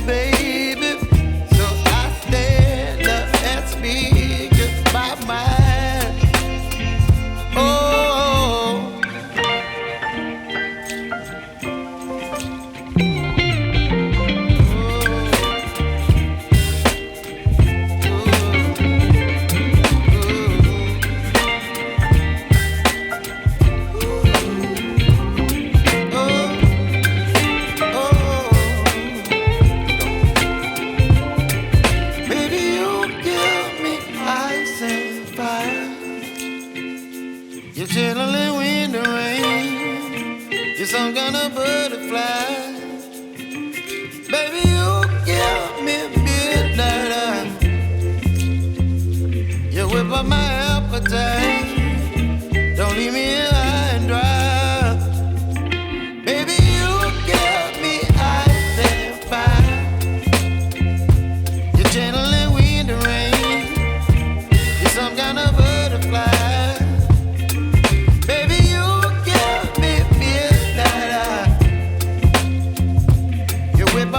baby. So I stand up and speak my mind. Oh. You're chilling in the rain. You're some kind of butterfly. Baby, you give me midnight. You whip up my appetite. Don't leave me here high and dry. Baby, you give me ice and fire. You're channeling wind and rain. You're some kind of butterfly.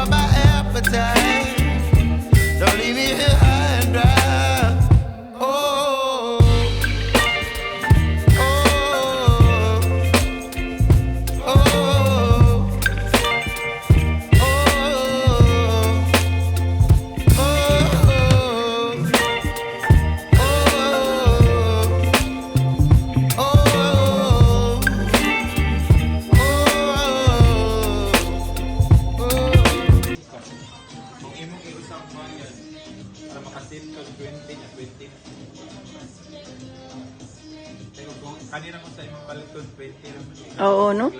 My appetite. Don't leave me here high and dry. Oh, oh, oh, oh, kanina ko sa imong baliton 20 lang. Oo, no?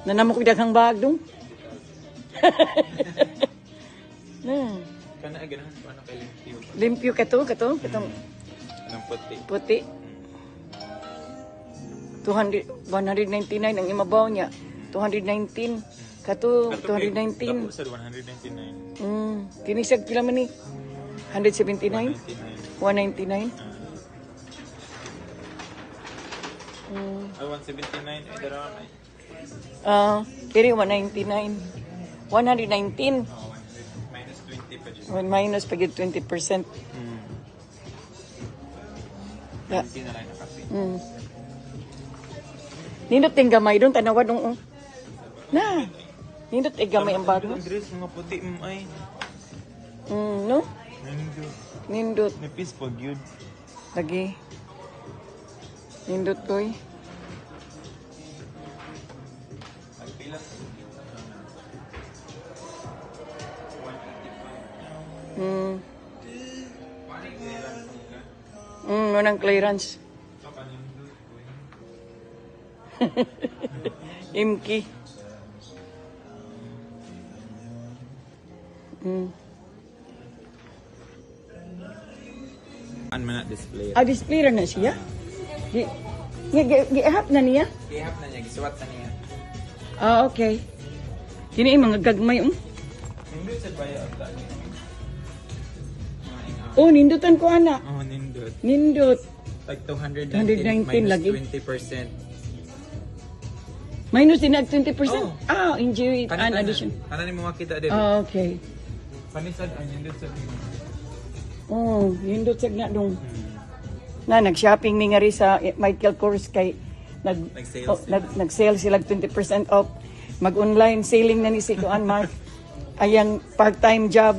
Nanamok daghang bag dong. Na. Kana ganahan ko ano kay limpyo. Limpyo katong Anong puti. puti. 199 ang imabaw niya. 219 kato 219. Sa 199. Kinisag pila man ni? 179? 199? 179 ay daron ay. Kiri 199. 119. Minus 20 pa dyan. When minus pagid 20%. Da. Hindi na lang na kasi. Nindot ting gamay doon tanawad nung na. Nindot ting gamay ang bago. Andres mga puti ay. No? Nindot. Nindot Nipis pag yun. lagi. Nindot koy. Walang clearance. Imki. Ano man na display? Display ra na siya. Gi-hap na niya? Gihap na niya, gisuwat na niya. Okay. Kini mga gagmay Nindot sa bayo at daan. nindutan ko ana. Nindot. Nindot. Like 219 minus lagi. 20%. Minus din nag 20%? Enjoy an addition. Kanan mo makita din. Okay. Panisad ang nindot sa Nindot sa na dong. Nag-shopping mi nga ri sa Michael Kors kay nag-sale sila 20% off. Mag-online selling na ni si Kuan Mark. Ayang part-time job.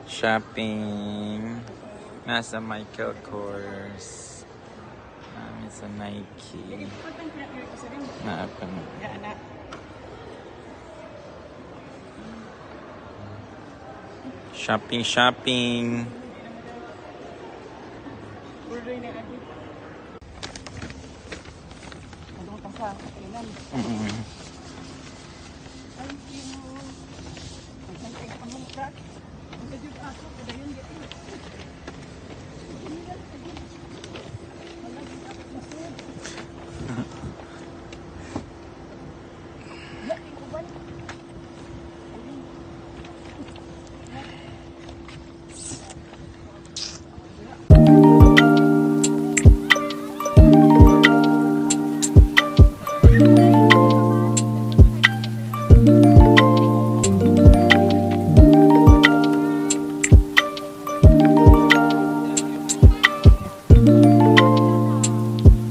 Shopping. Nasa Michael Kors. Namin sa Nike. Naapa na. Shopping.